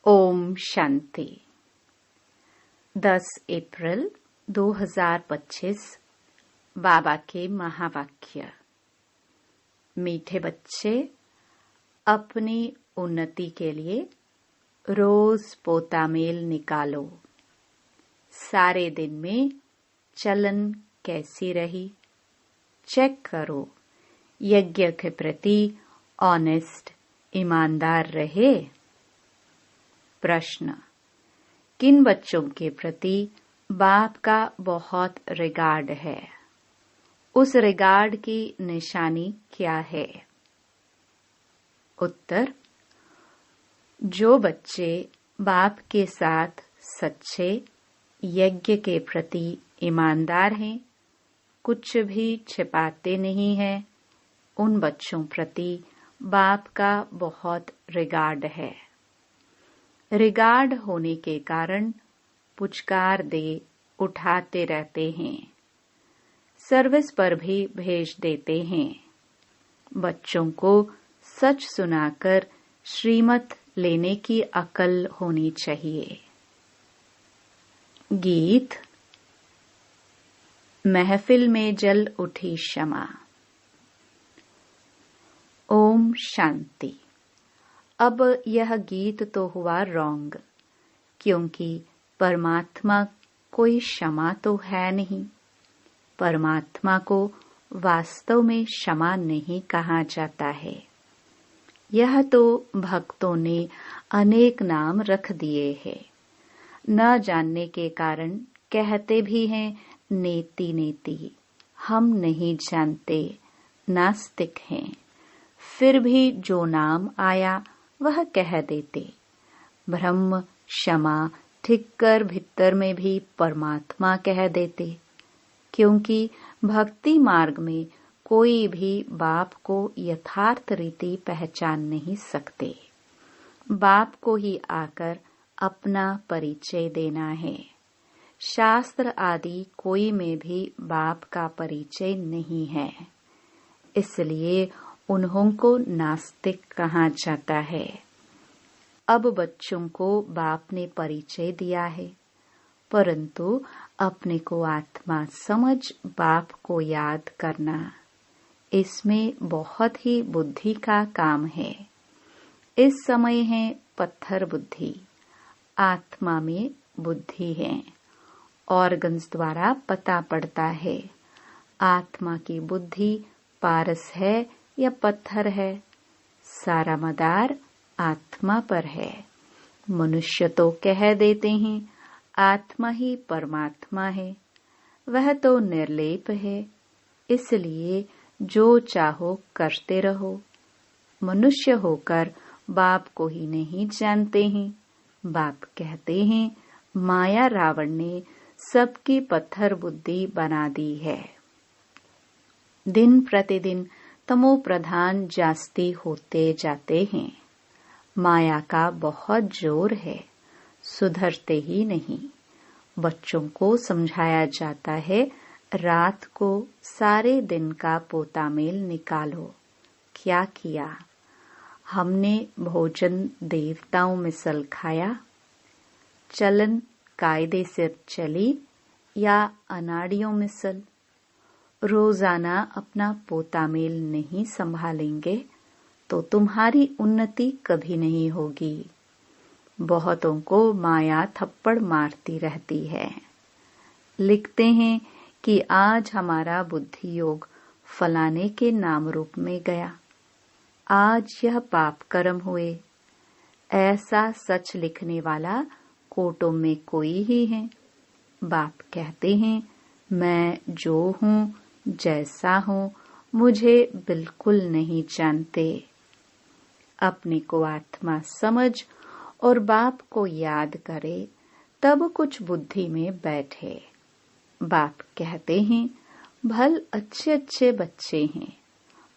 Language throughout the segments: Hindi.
ओम शांति। 10 अप्रैल 2025 बाबा के महावाक्य। मीठे बच्चे, अपनी उन्नति के लिए रोज पोतामेल निकालो। सारे दिन में चलन कैसी रही चेक करो। यज्ञ के प्रति ऑनेस्ट ईमानदार रहे। प्रश्न: किन बच्चों के प्रति बाप का बहुत रिगार्ड है? उस रिगार्ड की निशानी क्या है? उत्तर: जो बच्चे बाप के साथ सच्चे, यज्ञ के प्रति ईमानदार हैं, कुछ भी छिपाते नहीं हैं, उन बच्चों प्रति बाप का बहुत रिगार्ड है। रिगार्ड होने के कारण पुचकार दे उठाते रहते हैं, सर्विस पर भी भेज देते हैं। बच्चों को सच सुनाकर श्रीमत लेने की अकल होनी चाहिए। गीत। महफिल में जल उठी शमा। ओम शांति। अब यह गीत तो हुआ रॉन्ग, क्योंकि परमात्मा कोई क्षमा तो है नहीं। परमात्मा को वास्तव में क्षमा नहीं कहा जाता है। यह तो भक्तों ने अनेक नाम रख दिए हैं। न जानने के कारण कहते भी हैं नेति नेति, हम नहीं जानते, नास्तिक हैं। फिर भी जो नाम आया वह कह देते। ब्रह्म क्षमा ठीक कर भीतर में भी परमात्मा कह देते, क्योंकि भक्ति मार्ग में कोई भी बाप को यथार्थ रीति पहचान नहीं सकते। बाप को ही आकर अपना परिचय देना है। शास्त्र आदि कोई में भी बाप का परिचय नहीं है, इसलिए उन्हों को नास्तिक कहा जाता है। अब बच्चों को बाप ने परिचय दिया है, परंतु अपने को आत्मा समझ बाप को याद करना, इसमें बहुत ही बुद्धि का काम है। इस समय है पत्थर बुद्धि, आत्मा में बुद्धि है। ऑर्गन्स द्वारा पता पड़ता है आत्मा की बुद्धि पारस है या पत्थर है। सारा मदार आत्मा पर है। मनुष्य तो कह देते हैं आत्मा ही परमात्मा है, वह तो निर्लेप है, इसलिए जो चाहो करते रहो। मनुष्य होकर बाप को ही नहीं जानते हैं। बाप कहते हैं माया रावण ने सबकी पत्थर बुद्धि बना दी है। दिन प्रतिदिन तमो प्रधान जास्ती होते जाते हैं। माया का बहुत जोर है, सुधरते ही नहीं। बच्चों को समझाया जाता है रात को सारे दिन का पोतामेल निकालो। क्या किया? हमने भोजन देवताओं मिसल खाया, चलन कायदे से चली या अनाड़ियों मिसल। रोजाना अपना पोतामेल नहीं संभालेंगे तो तुम्हारी उन्नति कभी नहीं होगी। बहुतों को माया थप्पड़ मारती रहती है। लिखते हैं कि आज हमारा बुद्धि योग फलाने के नाम रूप में गया, आज यह पाप कर्म हुए। ऐसा सच लिखने वाला कोटों में कोई ही है। बाप कहते हैं मैं जो हूँ, जैसा हूँ, मुझे बिल्कुल नहीं जानते। अपने को आत्मा समझ और बाप को याद करे, तब कुछ बुद्धि में बैठे। बाप कहते हैं भल अच्छे अच्छे बच्चे हैं,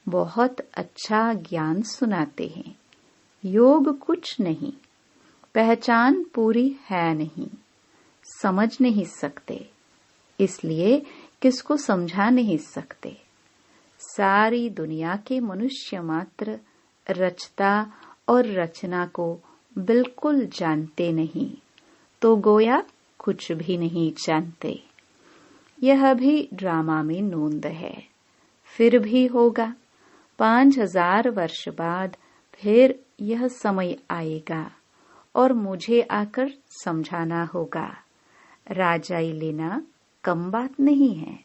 बहुत अच्छा ज्ञान सुनाते हैं। योग कुछ नहीं, पहचान पूरी है नहीं, समझ नहीं सकते, इसलिए किसको समझा नहीं सकते। सारी दुनिया के मनुष्य मात्र रचता और रचना को बिल्कुल जानते नहीं तो गोया कुछ भी नहीं जानते। यह भी ड्रामा में नोंद है। फिर भी होगा। 5000 वर्ष बाद फिर यह समय आएगा और मुझे आकर समझाना होगा। राजाई लेना कम बात नहीं है,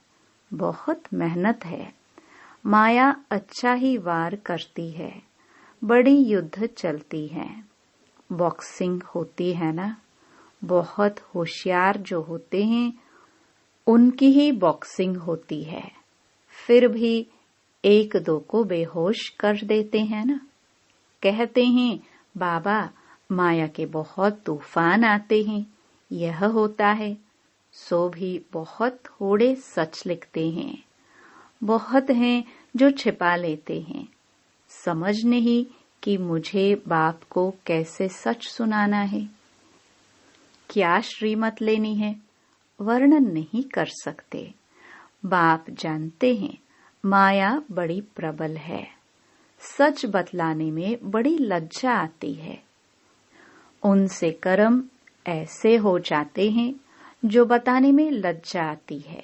बहुत मेहनत है। माया अच्छा ही वार करती है, बड़ी युद्ध चलती है। बॉक्सिंग होती है ना, बहुत होशियार जो होते हैं उनकी ही बॉक्सिंग होती है। फिर भी एक दो को बेहोश कर देते हैं ना। कहते हैं बाबा माया के बहुत तूफान आते हैं, यह होता है। सो भी बहुत थोड़े सच लिखते हैं। बहुत हैं जो छिपा लेते हैं। समझ नहीं कि मुझे बाप को कैसे सच सुनाना है, क्या श्रीमत लेनी है, वर्णन नहीं कर सकते। बाप जानते हैं माया बड़ी प्रबल है। सच बतलाने में बड़ी लज्जा आती है। उनसे कर्म ऐसे हो जाते हैं जो बताने में लज्जा आती है।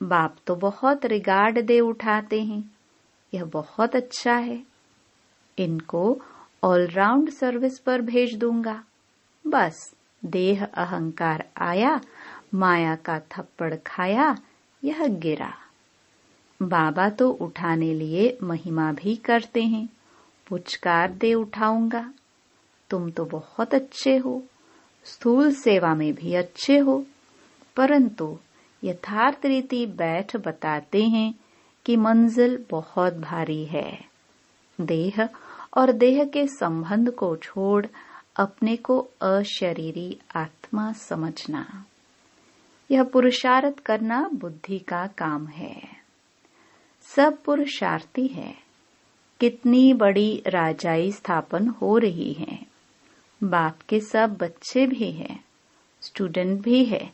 बाप तो बहुत रिगार्ड दे उठाते हैं, यह बहुत अच्छा है। इनको ऑलराउंड सर्विस पर भेज दूंगा। बस देह अहंकार आया, माया का थप्पड़ खाया, यह गिरा। बाबा तो उठाने लिए महिमा भी करते हैं, पुचकार दे उठाऊंगा। तुम तो बहुत अच्छे हो, स्थूल सेवा में भी अच्छे हो, परंतु यथार्थ रीति बैठ बताते हैं कि मंजिल बहुत भारी है। देह और देह के संबंध को छोड़ अपने को अशरीरी आत्मा समझना, यह पुरुषार्थ करना बुद्धि का काम है। सब पुरुषार्थी है। कितनी बड़ी राजाई स्थापन हो रही है। बाप के सब बच्चे भी हैं, स्टूडेंट भी है,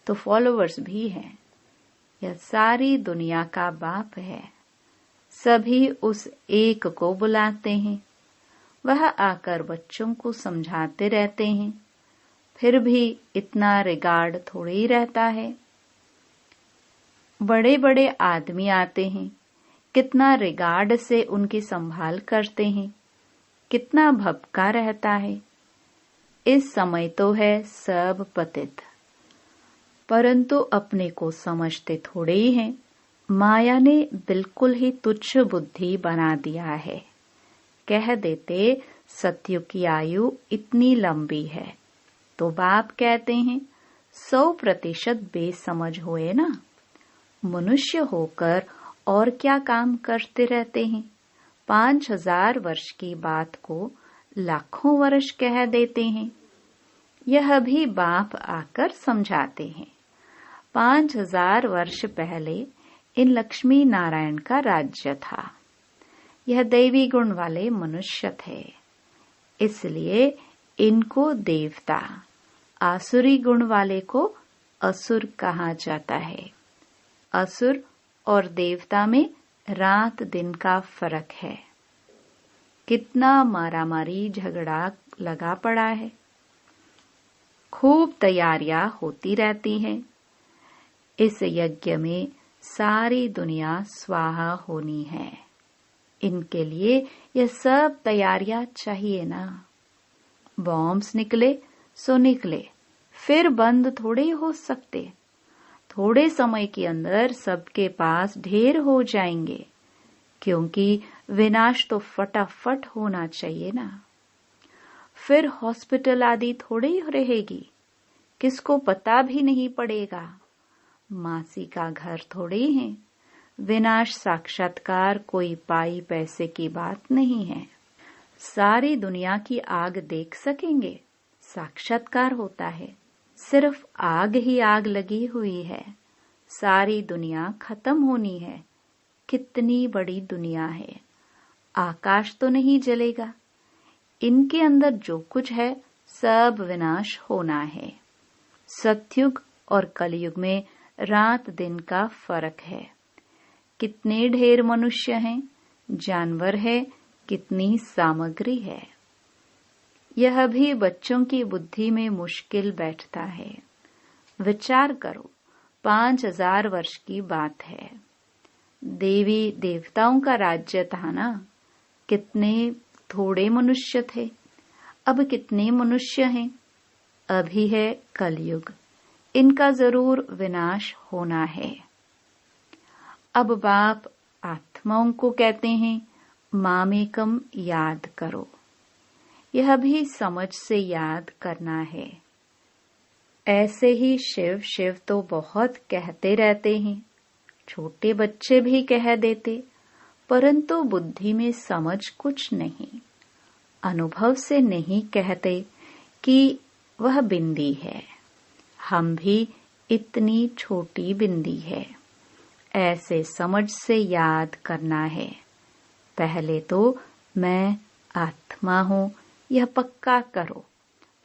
तो फॉलोवर्स भी हैं। यह सारी दुनिया का बाप है। सभी उस एक को बुलाते हैं। वह आकर बच्चों को समझाते रहते हैं। फिर भी इतना रिगार्ड थोड़ी ही रहता है। बड़े बड़े आदमी आते हैं, कितना रिगार्ड से उनकी संभाल करते हैं, कितना भपका रहता है। इस समय तो है सब पतित, परंतु अपने को समझते थोड़े ही हैं। माया ने बिल्कुल ही तुच्छ बुद्धि बना दिया है। कह देते सत्युग की आयु इतनी लंबी है, तो बाप कहते हैं 100% बेसमझ हुए ना। मनुष्य होकर और क्या काम करते रहते हैं। 5000 वर्ष की बात को लाखों वर्ष कह देते हैं। यह भी बाप आकर समझाते हैं। 5000 वर्ष पहले इन लक्ष्मी नारायण का राज्य था। यह दैवी गुण वाले मनुष्य थे, इसलिए इनको देवता, आसुरी गुण वाले को असुर कहा जाता है। असुर और देवता में रात दिन का फर्क है। कितना मारामारी झगड़ा लगा पड़ा है। खूब तैयारियां होती रहती हैं। इस यज्ञ में सारी दुनिया स्वाहा होनी है। इनके लिए यह सब तैयारियां चाहिए ना। बॉम्ब्स निकले सो निकले, फिर बंद थोड़े हो सकते। थोड़े समय के अंदर सबके पास ढेर हो जाएंगे, क्योंकि विनाश तो फटाफट होना चाहिए ना। फिर हॉस्पिटल आदि थोड़ी ही रहेगी, किसको पता भी नहीं पड़ेगा। मासी का घर थोड़े ही है। विनाश साक्षात्कार कोई पाई पैसे की बात नहीं है। सारी दुनिया की आग देख सकेंगे, साक्षात्कार होता है। सिर्फ आग ही आग लगी हुई है। सारी दुनिया खत्म होनी है। कितनी बड़ी दुनिया है। आकाश तो नहीं जलेगा। इनके अंदर जो कुछ है सब विनाश होना है। सतयुग और कलयुग में रात दिन का फर्क है। कितने ढेर मनुष्य हैं, जानवर है, कितनी सामग्री है। यह भी बच्चों की बुद्धि में मुश्किल बैठता है। विचार करो, 5000 वर्ष की बात है। देवी देवताओं का राज्य था ना। कितने थोड़े मनुष्य थे, अब कितने मनुष्य हैं। अभी है कलयुग, इनका जरूर विनाश होना है। अब बाप आत्माओं को कहते हैं, मामेकम याद करो। यह भी समझ से याद करना है। ऐसे ही शिव शिव तो बहुत कहते रहते हैं, छोटे बच्चे भी कह देते, परंतु बुद्धि में समझ कुछ नहीं। अनुभव से नहीं कहते कि वह बिंदी है। हम भी इतनी छोटी बिंदी है। ऐसे समझ से याद करना है। पहले तो मैं आत्मा हूँ यह पक्का करो,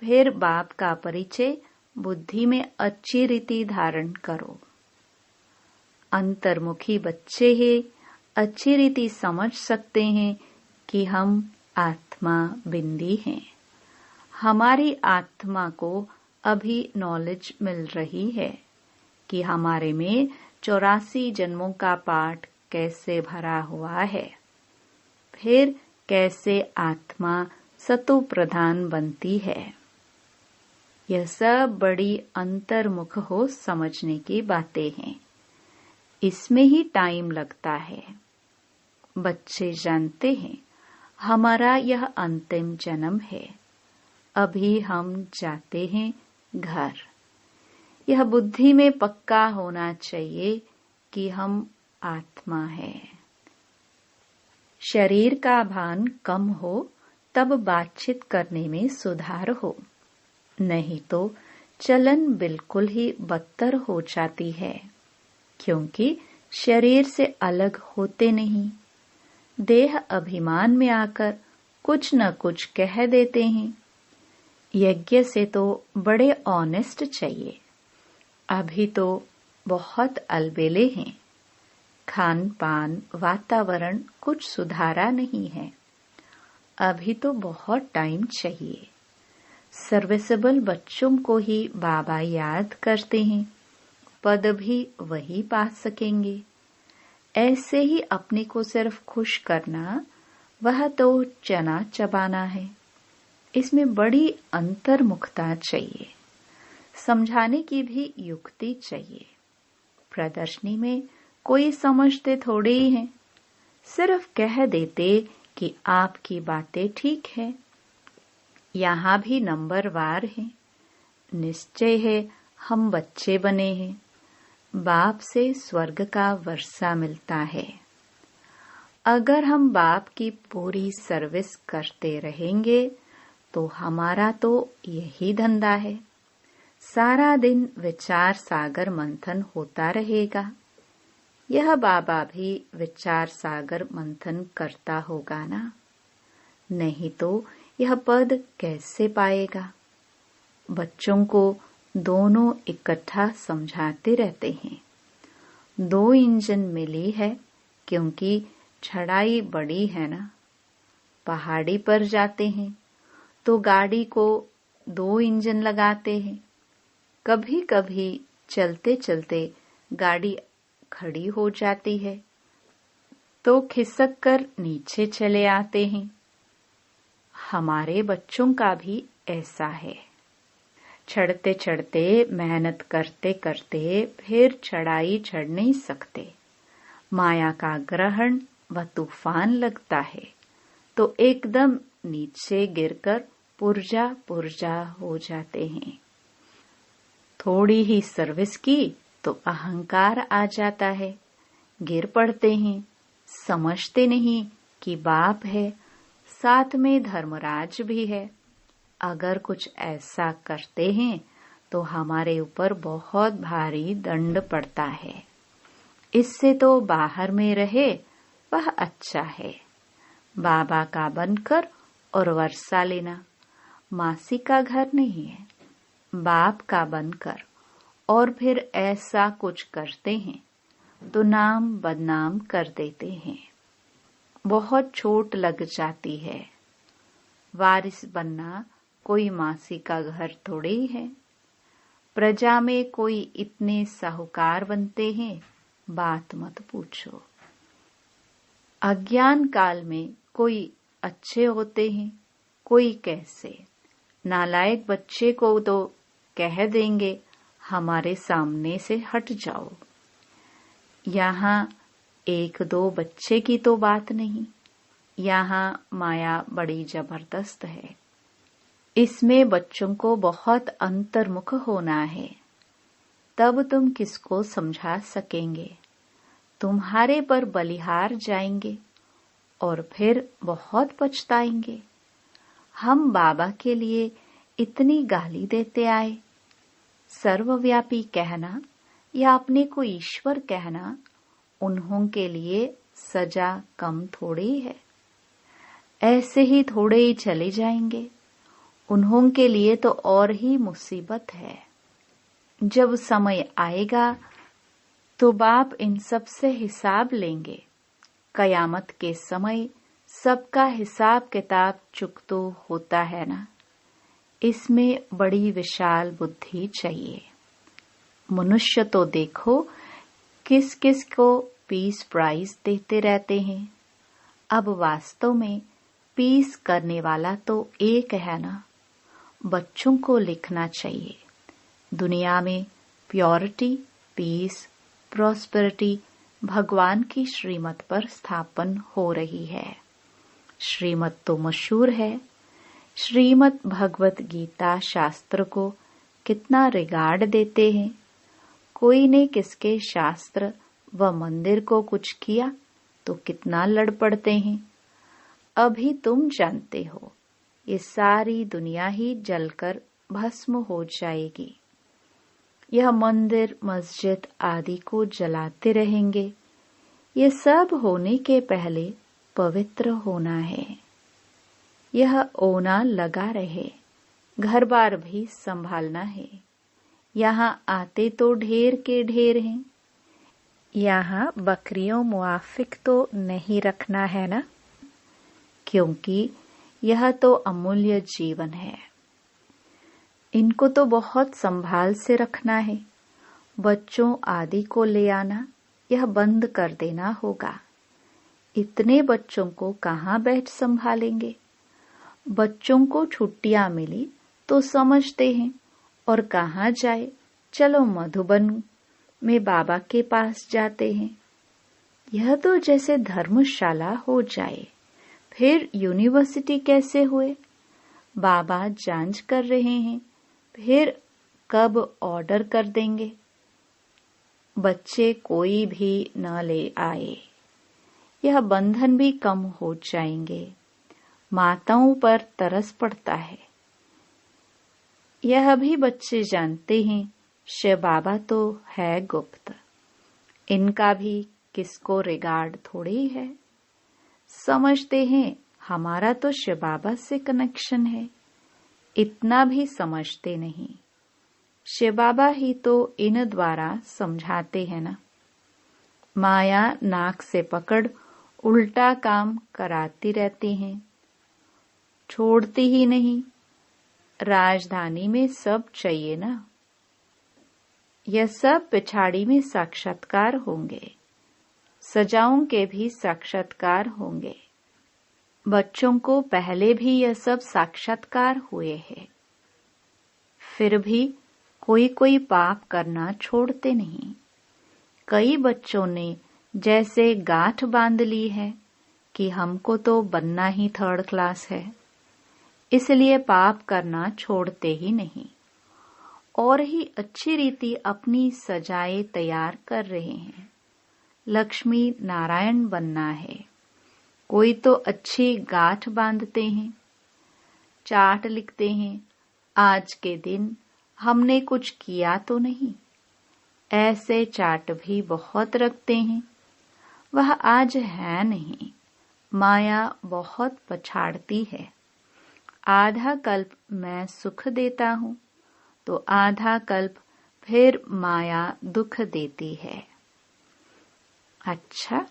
फिर बाप का परिचय बुद्धि में अच्छी रीति धारण करो। अंतर्मुखी बच्चे ही अच्छी रीति समझ सकते हैं कि हम आत्मा बिंदी हैं। हमारी आत्मा को अभी नॉलेज मिल रही है कि हमारे में 84 जन्मों का पाठ कैसे भरा हुआ है, फिर कैसे आत्मा सतो प्रधान बनती है। यह सब बड़ी अंतर्मुख हो समझने की बातें हैं। इसमें ही टाइम लगता है। बच्चे जानते हैं हमारा यह अंतिम जन्म है। अभी हम जाते हैं घर। यह बुद्धि में पक्का होना चाहिए कि हम आत्मा है। शरीर का भान कम हो तब बातचीत करने में सुधार हो, नहीं तो चलन बिल्कुल ही बदतर हो जाती है, क्योंकि शरीर से अलग होते नहीं। देह अभिमान में आकर कुछ न कुछ कह देते हैं। यज्ञ से तो बड़े ऑनेस्ट चाहिए। अभी तो बहुत अलबेले हैं। खान पान वातावरण कुछ सुधारा नहीं है। अभी तो बहुत टाइम चाहिए। सर्विसेबल बच्चों को ही बाबा याद करते हैं, पद भी वही पा सकेंगे। ऐसे ही अपने को सिर्फ खुश करना, वह तो चना चबाना है। इसमें बड़ी अंतर्मुखता चाहिए। समझाने की भी युक्ति चाहिए। प्रदर्शनी में कोई समझते थोड़े ही हैं, सिर्फ कह देते कि आपकी बातें ठीक है। यहाँ भी नंबरवार है। निश्चय है हम बच्चे बने हैं। बाप से स्वर्ग का वर्षा मिलता है। अगर हम बाप की पूरी सर्विस करते रहेंगे तो हमारा तो यही धंधा है। सारा दिन विचार सागर मंथन होता रहेगा। यह बाबा भी विचार सागर मंथन करता होगा ना, नहीं तो यह पद कैसे पाएगा। बच्चों को दोनों इकट्ठा समझाते रहते हैं। 2 इंजन मिली है क्योंकि चढ़ाई बड़ी है ना। पहाड़ी पर जाते हैं तो गाड़ी को 2 इंजन लगाते हैं। कभी कभी चलते चलते गाड़ी खड़ी हो जाती है तो खिसक कर नीचे चले आते हैं। हमारे बच्चों का भी ऐसा है। चढ़ते चढ़ते मेहनत करते करते फिर चढ़ाई चढ़ नहीं सकते। माया का ग्रहण व तूफान लगता है तो एकदम नीचे गिरकर पुर्जा पुर्जा हो जाते हैं। थोड़ी ही सर्विस की तो अहंकार आ जाता है, गिर पड़ते हैं। समझते नहीं कि बाप है, साथ में धर्मराज भी है। अगर कुछ ऐसा करते हैं तो हमारे ऊपर बहुत भारी दंड पड़ता है। इससे तो बाहर में रहे वह अच्छा है। बाबा का बनकर और वर्षा लेना। मासी का घर नहीं है, बाप का बनकर और फिर ऐसा कुछ करते हैं तो नाम बदनाम कर देते हैं। बहुत चोट लग जाती है। वारिस बनना कोई मासी का घर थोड़े ही है। प्रजा में कोई इतने साहूकार बनते हैं, बात मत पूछो। अज्ञान काल में कोई अच्छे होते हैं, कोई कैसे। नालायक बच्चे को तो कह देंगे हमारे सामने से हट जाओ। यहाँ एक दो बच्चे की तो बात नहीं, यहाँ माया बड़ी जबरदस्त है। इसमें बच्चों को बहुत अंतर्मुख होना है, तब तुम किसको समझा सकेंगे। तुम्हारे पर बलिहार जाएंगे और फिर बहुत पछताएंगे। हम बाबा के लिए इतनी गाली देते आए। सर्वव्यापी कहना या अपने को ईश्वर कहना उन्हों के लिए सजा कम थोड़ी है। ऐसे ही थोड़े ही चले जाएंगे, उन्हों के लिए तो और ही मुसीबत है। जब समय आएगा तो बाप इन सब से हिसाब लेंगे। कयामत के समय सबका हिसाब किताब चुकतो होता है ना। इसमें बड़ी विशाल बुद्धि चाहिए। मनुष्य तो देखो किस किस को पीस प्राइज देते रहते हैं। अब वास्तव में पीस करने वाला तो एक है ना। बच्चों को लिखना चाहिए, दुनिया में प्योरिटी, पीस, प्रॉस्पेरिटी भगवान की श्रीमत पर स्थापन हो रही है। श्रीमत तो मशहूर है। श्रीमत भगवत गीता शास्त्र को कितना रिगार्ड देते हैं। कोई ने किसके शास्त्र व मंदिर को कुछ किया तो कितना लड़ पड़ते हैं। अभी तुम जानते हो ये सारी दुनिया ही जलकर भस्म हो जाएगी। यह मंदिर मस्जिद आदि को जलाते रहेंगे। ये सब होने के पहले पवित्र होना है। यह ओना लगा रहे, घर बार भी संभालना है। यहाँ आते तो ढेर के ढेर हैं। यहाँ बकरियों मुआफिक तो नहीं रखना है ना, क्योंकि यह तो अमूल्य जीवन है। इनको तो बहुत संभाल से रखना है। बच्चों आदि को ले आना यह बंद कर देना होगा। इतने बच्चों को कहाँ बैठ संभालेंगे। बच्चों को छुट्टियां मिली तो समझते हैं और कहाँ जाए, चलो मधुबन में बाबा के पास जाते हैं। यह तो जैसे धर्मशाला हो जाए। फिर यूनिवर्सिटी कैसे हुए। बाबा जांच कर रहे हैं, फिर कब ऑर्डर कर देंगे। बच्चे कोई भी न ले आए, यह बंधन भी कम हो जाएंगे। माताओं पर तरस पड़ता है। यह भी बच्चे जानते हैं शिव बाबा तो है गुप्त, इनका भी किसको रिगार्ड थोड़ी है। समझते हैं हमारा तो शिव बाबा से कनेक्शन है, इतना भी समझते नहीं। शिव बाबा ही तो इन द्वारा समझाते हैं ना। माया नाक से पकड़ उल्टा काम कराती रहती हैं, छोड़ती ही नहीं। राजधानी में सब चाहिए ना। यह सब पिछाड़ी में साक्षात्कार होंगे, सजाओं के भी साक्षात्कार होंगे। बच्चों को पहले भी यह सब साक्षात्कार हुए हैं, फिर भी कोई कोई पाप करना छोड़ते नहीं। कई बच्चों ने जैसे गांठ बांध ली है कि हमको तो बनना ही थर्ड क्लास है, इसलिए पाप करना छोड़ते ही नहीं और ही अच्छी रीति अपनी सजाएं तैयार कर रहे हैं। लक्ष्मी नारायण बनना है। कोई तो अच्छी गांठ बांधते हैं, चार्ट लिखते हैं, आज के दिन हमने कुछ किया तो नहीं। ऐसे चार्ट भी बहुत रखते हैं। वह आज है नहीं। माया बहुत पछाड़ती है। आधा कल्प मैं सुख देता हूँ तो आधा कल्प फिर माया दुख देती है। अच्छा,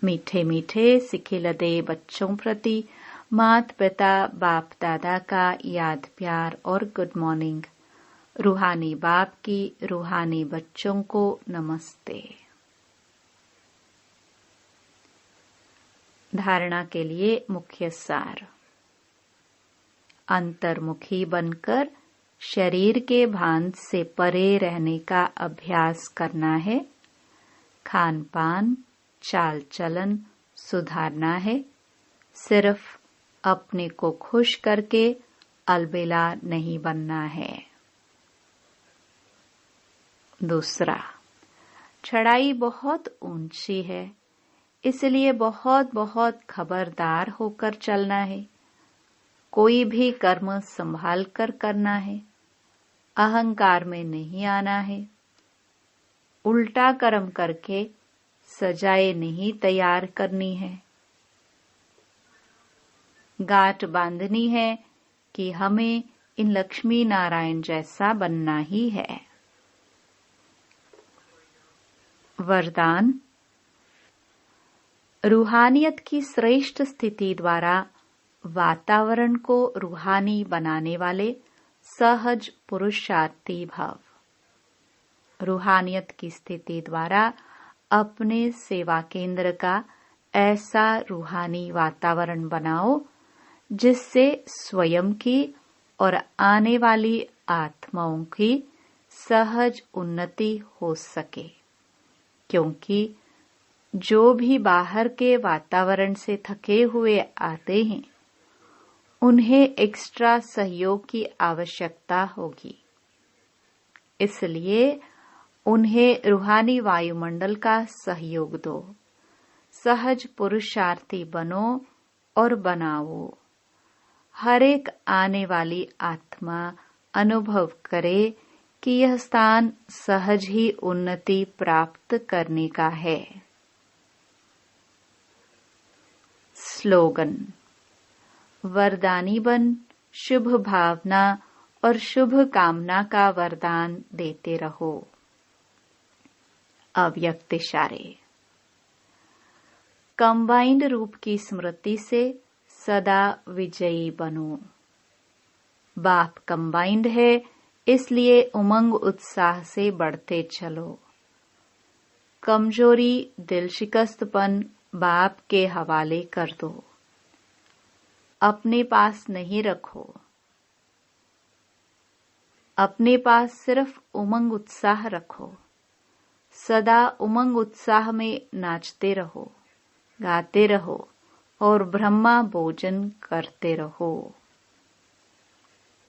मीठे मीठे सिखिलदे बच्चों प्रति माता पिता बाप दादा का याद प्यार और गुड मॉर्निंग। रूहानी बाप की रूहानी बच्चों को नमस्ते। धारणा के लिए मुख्य सार। अंतर्मुखी बनकर शरीर के भान से परे रहने का अभ्यास करना है। खान पान चाल चलन सुधारना है। सिर्फ अपने को खुश करके अलबेला नहीं बनना है। दूसरा, चढ़ाई बहुत ऊंची है, इसलिए बहुत बहुत खबरदार होकर चलना है। कोई भी कर्म संभाल कर करना है। अहंकार में नहीं आना है। उल्टा कर्म करके सजाएं नहीं तैयार करनी है। गांठ बांधनी है कि हमें इन लक्ष्मी नारायण जैसा बनना ही है। वरदान। रूहानियत की श्रेष्ठ स्थिति द्वारा वातावरण को रूहानी बनाने वाले सहज पुरुषार्थी भव। रूहानियत की स्थिति द्वारा अपने सेवा केंद्र का ऐसा रूहानी वातावरण बनाओ जिससे स्वयं की और आने वाली आत्माओं की सहज उन्नति हो सके, क्योंकि जो भी बाहर के वातावरण से थके हुए आते हैं उन्हें एक्स्ट्रा सहयोग की आवश्यकता होगी। इसलिए उन्हें रूहानी वायुमंडल का सहयोग दो। सहज पुरुषार्थी बनो और बनाओ। हर एक आने वाली आत्मा अनुभव करे कि यह स्थान सहज ही उन्नति प्राप्त करने का है। स्लोगन। वरदानी बन शुभ भावना और शुभ कामना का वरदान देते रहो। अव्यक्त इशारे। कंबाइंड रूप की स्मृति से सदा विजयी बनो। बाप कंबाइंड है, इसलिए उमंग उत्साह से बढ़ते चलो। कमजोरी दिल शिकस्तपन बाप के हवाले कर दो। अपने पास नहीं रखो। अपने पास सिर्फ उमंग उत्साह रखो। सदा उमंग उत्साह में नाचते रहो, गाते रहो और ब्रह्मा भोजन करते रहो।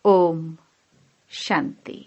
ओम शांति।